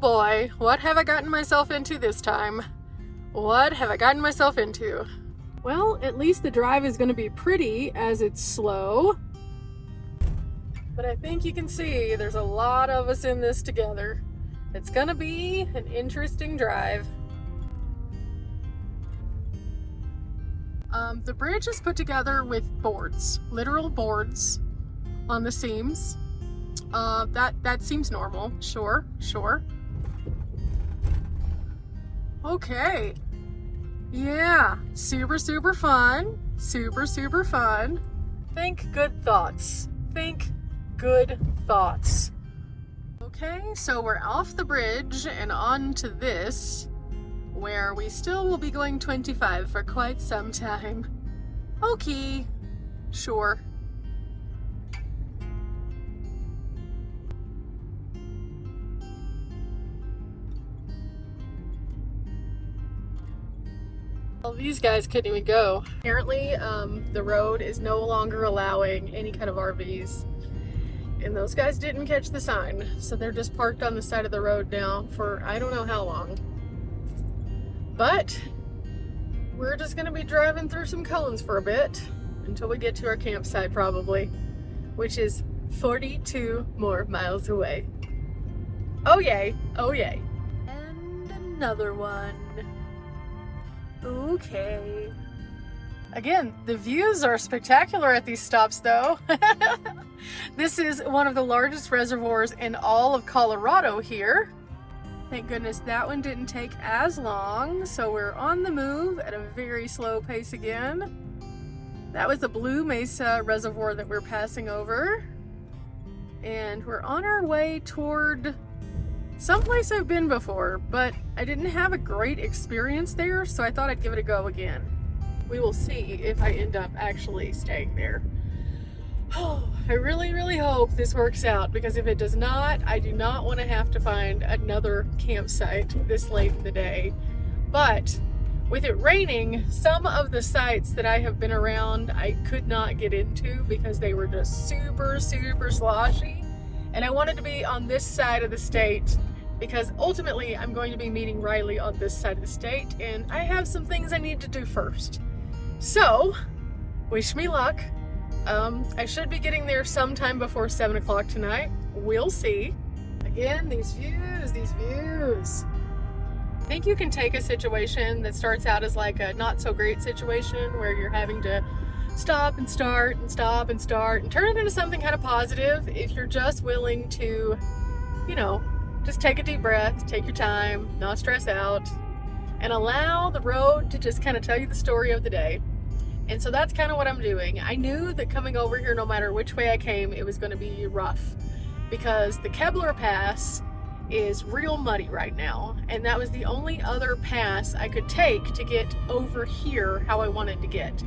boy, what have I gotten myself into this time? What have I gotten myself into? Well, at least the drive is going to be pretty as it's slow. But I think you can see there's a lot of us in this together. It's going to be an interesting drive. The bridge is put together with boards, literal boards on the seams. That seems normal. Sure. Okay. Yeah, super fun. Super fun. Think good thoughts. Think good thoughts. Okay, so we're off the bridge and on to this, where we still will be going 25 for quite some time. Okay, sure. Well, these guys couldn't even go. Apparently, the road is no longer allowing any kind of RVs. And those guys didn't catch the sign. So they're just parked on the side of the road now for I don't know how long. But we're just gonna be driving through some cones for a bit until we get to our campsite probably, which is 42 more miles away. Oh yay, oh yay. And another one. Okay. Again, the views are spectacular at these stops though. This is one of the largest reservoirs in all of Colorado here. Thank goodness that one didn't take as long, so we're on the move at a very slow pace again. That was the Blue Mesa Reservoir that we're passing over. And we're on our way toward someplace I've been before, but I didn't have a great experience there, so I thought I'd give it a go again. We will see if I end up actually staying there. Oh, I really hope this works out, because if it does not, I do not want to have to find another campsite this late in the day. But with it raining, some of the sites that I have been around I could not get into because they were just super sloshy. And I wanted to be on this side of the state because ultimately I'm going to be meeting Riley on this side of the state, and I have some things I need to do first. So, wish me luck. I should be getting there sometime before 7 o'clock tonight. We'll see. Again, these views. I think you can take a situation that starts out as like a not so great situation where you're having to stop and start and stop and start and turn it into something kind of positive if you're just willing to, you know, just take a deep breath, take your time, not stress out, and allow the road to just kind of tell you the story of the day. And so that's kind of what I'm doing. I knew that coming over here, no matter which way I came, it was going to be rough because the Kebler Pass is real muddy right now. And that was the only other pass I could take to get over here how I wanted to get.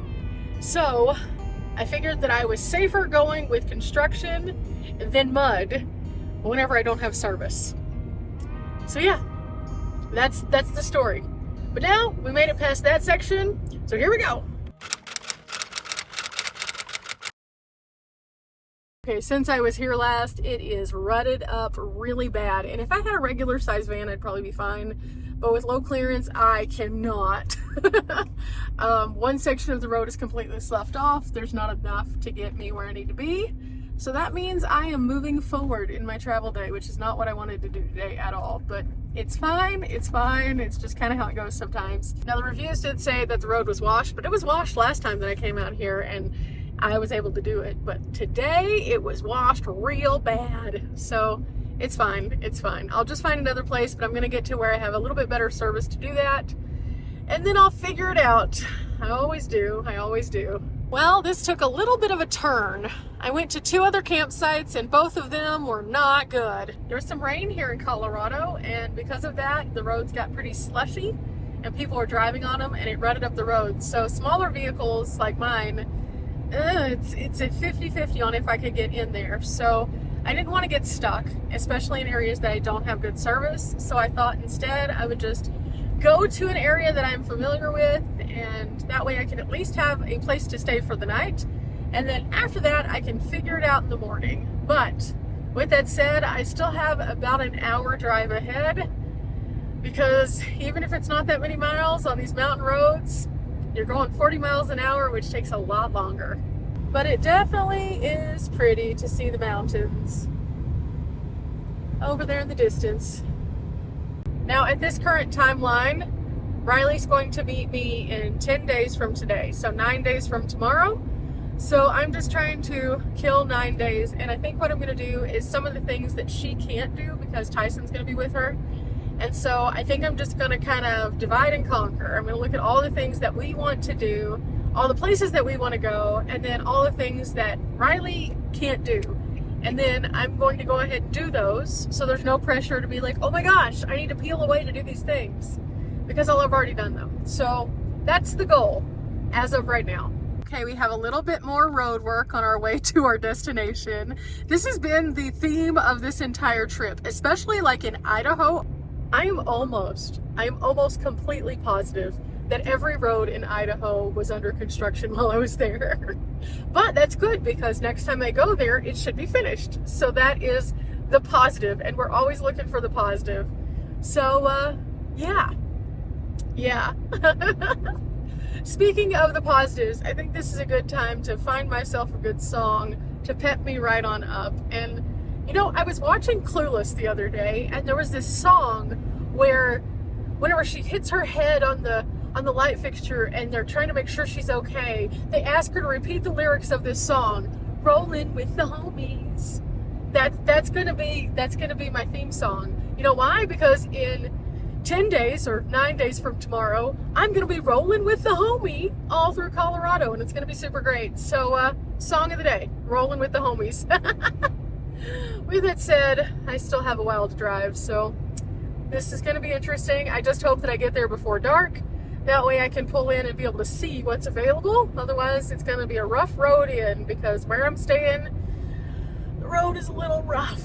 So I figured that I was safer going with construction than mud whenever I don't have service. So yeah, that's the story. But now we made it past that section, so here we go. Okay, since I was here last, it is rutted up really bad. And if I had a regular size van, I'd probably be fine. But with low clearance, I cannot. One section of the road is completely sloughed off. There's not enough to get me where I need to be. So that means I am moving forward in my travel day, which is not what I wanted to do today at all. But it's fine. It's just kind of how it goes sometimes. Now, the reviews did say that the road was washed, but it was washed last time that I came out here, and I was able to do it. But today it was washed real bad. So it's fine. I'll just find another place, but I'm going to get to where I have a little bit better service to do that. And then I'll figure it out. I always do. Well, this took a little bit of a turn. I went to 2 other campsites and both of them were not good. There was some rain here in Colorado, and because of that, the roads got pretty slushy and people were driving on them and it rutted up the road. So smaller vehicles like mine, it's a 50-50 on if I could get in there. So I didn't want to get stuck, especially in areas that I don't have good service. So I thought instead I would just go to an area that I'm familiar with, and that way I can at least have a place to stay for the night. And then after that, I can figure it out in the morning. But With that said, I still have about an hour drive ahead, because even if it's not that many miles on these mountain roads, you're going 40 miles an hour, which takes a lot longer. But it definitely is pretty to see the mountains over there in the distance. Now, at this current timeline, Riley's going to meet me in 10 days from today, so 9 days from tomorrow. So I'm just trying to kill 9 days, and I think what I'm going to do is some of the things that she can't do because Tyson's going to be with her. And so I think I'm just going to kind of divide and conquer. I'm going to look at all the things that we want to do, all the places that we want to go, and then all the things that Riley can't do. And then I'm going to go ahead and do those, so there's no pressure to be like, oh my gosh, I need to peel away to do these things, because I'll have already done them. So that's the goal as of right now. Okay, we have a little bit more road work on our way to our destination. This has been the theme of this entire trip, especially like in Idaho. I am almost completely positive that every road in Idaho was under construction while I was there. But that's good, because next time I go there, it should be finished. So that is the positive, and we're always looking for the positive. So, yeah. Speaking of the positives, I think this is a good time to find myself a good song to pep me right on up. And, you know, I was watching Clueless the other day, and there was this song where whenever she hits her head on the light fixture and they're trying to make sure she's okay, they ask her to repeat the lyrics of this song, "Rolling with the Homies." That's gonna be my theme song. You know why? Because in 10 days or 9 days from tomorrow, I'm gonna be rolling with the homie all through Colorado, and it's gonna be super great. So song of the day, rolling with the homies. With that said, I still have a while to drive, so this is gonna be interesting. I just hope that I get there before dark. That way I can pull in and be able to see what's available. Otherwise, it's going to be a rough road in, because where I'm staying, the road is a little rough.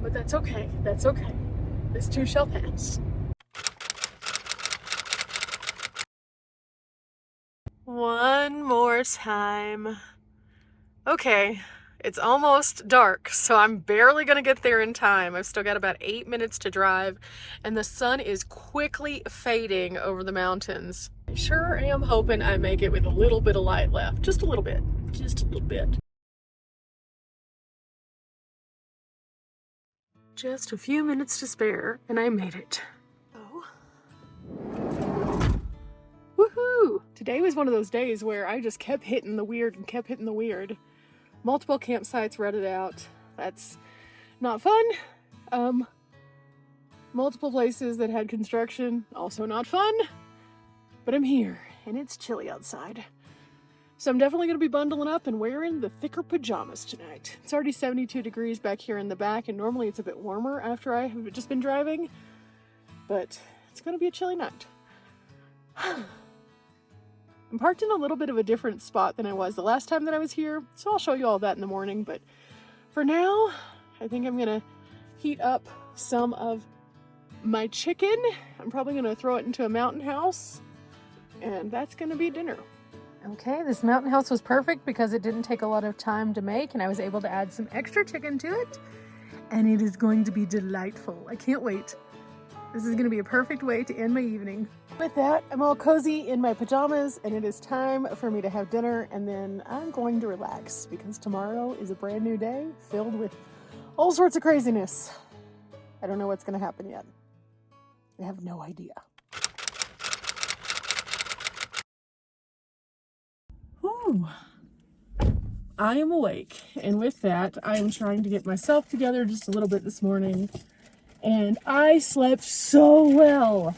But that's okay. That's okay. This too shall pass. One more time. Okay, it's almost dark, so I'm barely gonna get there in time. I've still got about 8 minutes to drive, and the sun is quickly fading over the mountains. I sure am hoping I make it with a little bit of light left. Just a little bit. Just a little bit. Just a few minutes to spare, and I made it. Oh. Woohoo! Today was one of those days where I just kept hitting the weird and kept hitting the weird. Multiple campsites rented out. That's not fun. Multiple places that had construction, also not fun. But I'm here, and it's chilly outside. So I'm definitely going to be bundling up and wearing the thicker pajamas tonight. It's already 72 degrees back here in the back, and normally it's a bit warmer after I have just been driving. But it's going to be a chilly night. I'm parked in a little bit of a different spot than I was the last time that I was here, so I'll show you all that in the morning. But for now, I think I'm gonna heat up some of my chicken. I'm probably gonna throw it into a mountain house, and that's gonna be dinner. Okay, this mountain house was perfect because it didn't take a lot of time to make, and I was able to add some extra chicken to it, and it is going to be delightful. I can't wait. This is going to be a perfect way to end my evening. With that, I'm all cozy in my pajamas, and it is time for me to have dinner, and then I'm going to relax, because tomorrow is a brand new day filled with all sorts of craziness. I don't know what's going to happen yet. I have no idea. Whew. I am awake, and with that, I am trying to get myself together just a little bit this morning. And I slept so well.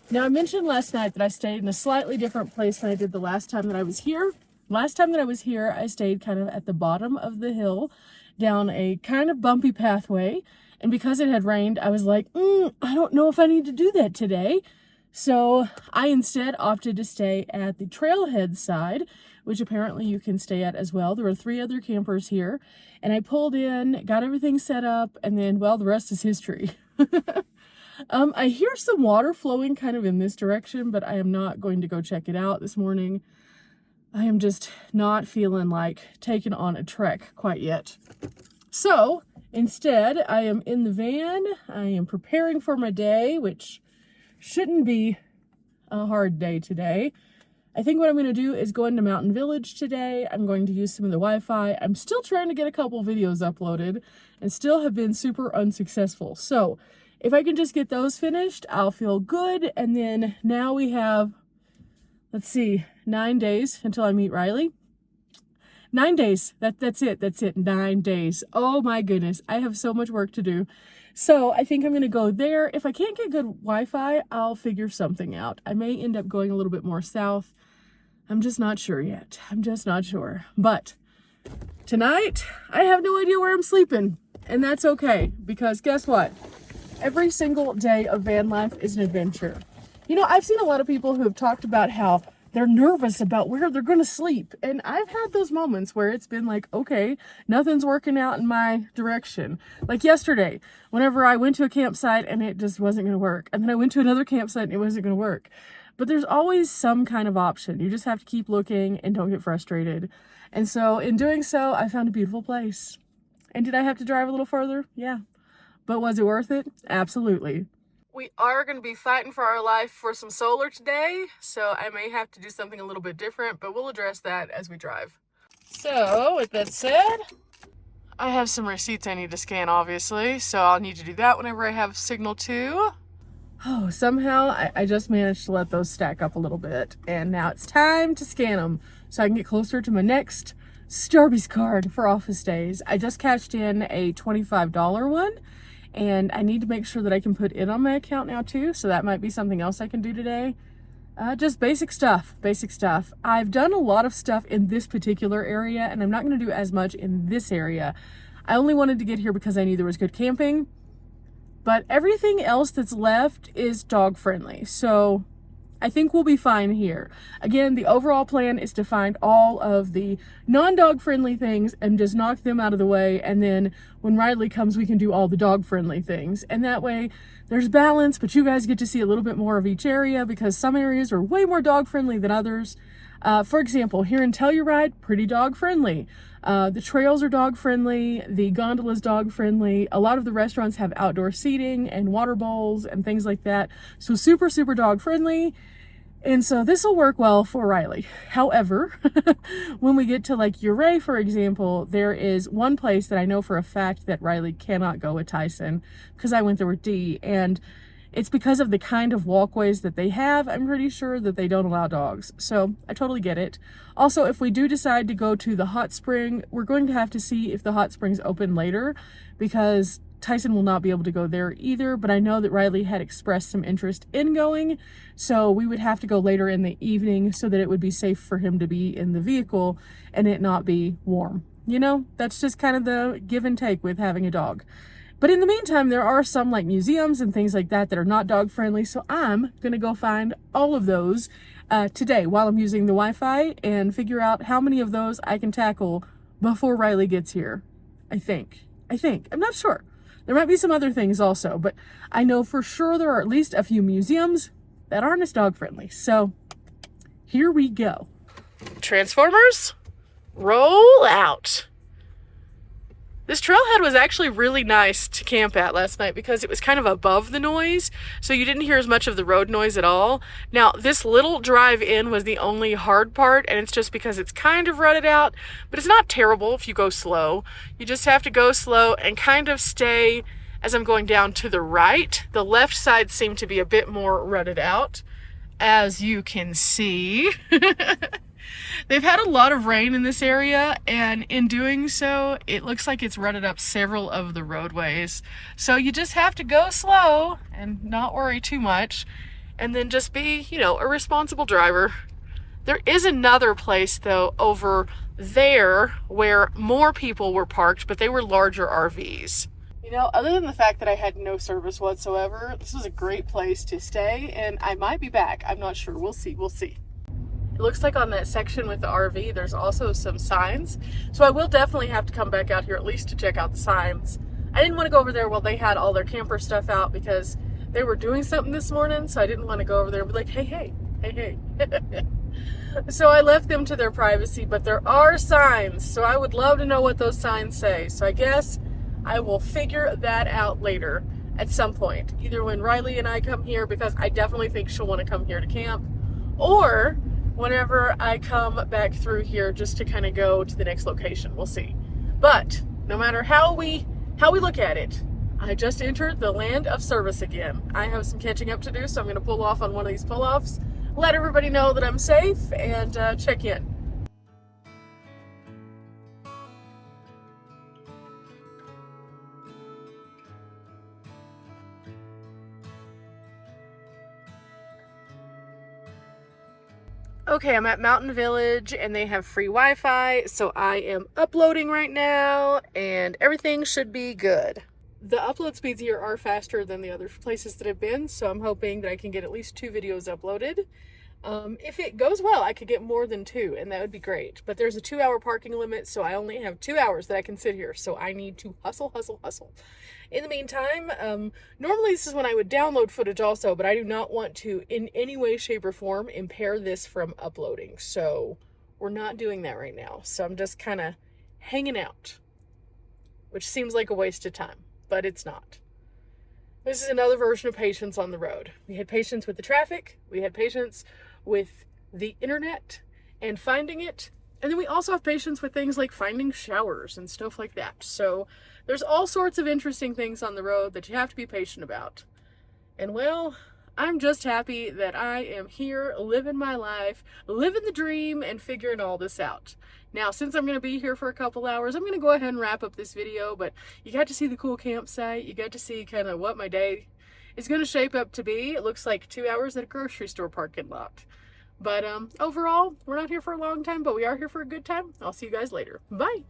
Now, I mentioned last night that I stayed in a slightly different place than I did the last time that I was here. Last time that I was here, I stayed kind of at the bottom of the hill, down a kind of bumpy pathway. And because it had rained, I was like, I don't know if I need to do that today. So I instead opted to stay at the trailhead side, which apparently you can stay at as well. There were 3 other campers here, and I pulled in, got everything set up, and then, well, the rest is history. I hear some water flowing kind of in this direction, but I am not going to go check it out this morning. I am just not feeling like taking on a trek quite yet. So Instead, I am in the van. I am preparing for my day, which shouldn't be a hard day today. I think what I'm going to do is go into Mountain Village today. I'm going to use some of the Wi-Fi. I'm still trying to get a couple videos uploaded and still have been super unsuccessful. So if I can just get those finished, I'll feel good. And then now we have, let's see, 9 days until I meet Riley. 9 days. That's it. 9 days. Oh my goodness. I have so much work to do. So I think I'm going to go there. If I can't get good Wi-Fi, I'll figure something out. I may end up going a little bit more south. I'm just not sure yet. I'm just not sure. But tonight, I have no idea where I'm sleeping. And that's okay. Because guess what? Every single day of van life is an adventure. You know, I've seen a lot of people who have talked about how they're nervous about where they're going to sleep. And I've had those moments where it's been like, okay, nothing's working out in my direction. Like yesterday, whenever I went to a campsite and it just wasn't going to work. And then I went to another campsite and it wasn't going to work. But there's always some kind of option. You just have to keep looking and don't get frustrated. And so in doing so, I found a beautiful place. And did I have to drive a little further? Yeah. But was it worth it? Absolutely. We are going to be fighting for our life for some solar today, so I may have to do something a little bit different, but we'll address that as we drive. So, with that said, I have some receipts I need to scan, obviously, so I'll need to do that whenever I have signal too. Oh, somehow I just managed to let those stack up a little bit, and now it's time to scan them so I can get closer to my next Starbucks card for office days. I just cashed in a $25 one. And I need to make sure that I can put it on my account now too. So that might be something else I can do today. Just basic stuff. I've done a lot of stuff in this particular area and I'm not going to do as much in this area. I only wanted to get here because I knew there was good camping. But everything else that's left is dog friendly. So I think we'll be fine here. Again, the overall plan is to find all of the non-dog friendly things and just knock them out of the way. And then when Riley comes, we can do all the dog friendly things. And that way there's balance, but you guys get to see a little bit more of each area because some areas are way more dog friendly than others. For example, here in Telluride, pretty dog friendly. The trails are dog friendly. The gondola's dog friendly. A lot of the restaurants have outdoor seating and water bowls and things like that. So super, super dog friendly. And so this will work well for Riley. However, when we get to like Ouray, for example, there is one place that I know for a fact that Riley cannot go with Tyson because I went there with Dee. And it's because of the kind of walkways that they have. I'm pretty sure that they don't allow dogs. So I totally get it. Also, if we do decide to go to the hot spring, we're going to have to see if the hot spring's open later because Tyson will not be able to go there either, but I know that Riley had expressed some interest in going, so we would have to go later in the evening so that it would be safe for him to be in the vehicle and it not be warm. You know, that's just kind of the give and take with having a dog. But in the meantime, there are some like museums and things like that that are not dog friendly, so I'm going to go find all of those today while I'm using the Wi-Fi and figure out how many of those I can tackle before Riley gets here. I think. I'm not sure. There might be some other things also, but I know for sure there are at least a few museums that aren't as dog friendly. So here we go. Transformers, roll out. This trailhead was actually really nice to camp at last night because it was kind of above the noise, so you didn't hear as much of the road noise at all. Now, this little drive in was the only hard part, and it's just because it's kind of rutted out, but it's not terrible if you go slow. You just have to go slow and kind of stay as I'm going down to the right. The left side seemed to be a bit more rutted out, as you can see. They've had a lot of rain in this area, and in doing so, it looks like it's rutted up several of the roadways. So you just have to go slow and not worry too much, and then just be, you know, a responsible driver. There is another place, though, over there where more people were parked, but they were larger RVs. You know, other than the fact that I had no service whatsoever, this was a great place to stay, and I might be back. I'm not sure. We'll see. It looks like on that section with the RV, there's also some signs. So I will definitely have to come back out here at least to check out the signs. I didn't want to go over there while they had all their camper stuff out because they were doing something this morning. So I didn't want to go over there and be like, hey. So I left them to their privacy, but there are signs. So I would love to know what those signs say. So I guess I will figure that out later at some point, either when Riley and I come here, because I definitely think she'll want to come here to camp, or whenever I come back through here just to kind of go to the next location. We'll see. But no matter how we look at it, I just entered the land of service again. I have some catching up to do, so I'm going to pull off on one of these pull-offs, let everybody know that I'm safe, and check in. Okay, I'm at Mountain Village and they have free Wi-Fi, so I am uploading right now and everything should be good. The upload speeds here are faster than the other places that I've been, so I'm hoping that I can get at least 2 videos uploaded. If it goes well, I could get more than 2, and that would be great. But there's a 2-hour parking limit, so I only have 2 hours that I can sit here, so I need to hustle, hustle, hustle. In the meantime, normally this is when I would download footage also, but I do not want to, in any way, shape, or form, impair this from uploading. So we're not doing that right now. So I'm just kind of hanging out, which seems like a waste of time, but it's not. This is another version of patience on the road. We had patience with the traffic, we had patience with the internet and finding it, and then we also have patience with things like finding showers and stuff like that. So there's all sorts of interesting things on the road that you have to be patient about. And well, I'm just happy that I am here living my life, living the dream, and figuring all this out. Now, since I'm going to be here for a couple hours, I'm going to go ahead and wrap up this video, but you got to see the cool campsite. You got to see kind of what my day is going to shape up to be. It looks like 2 hours at a grocery store parking lot. But overall, we're not here for a long time, but we are here for a good time. I'll see you guys later. Bye.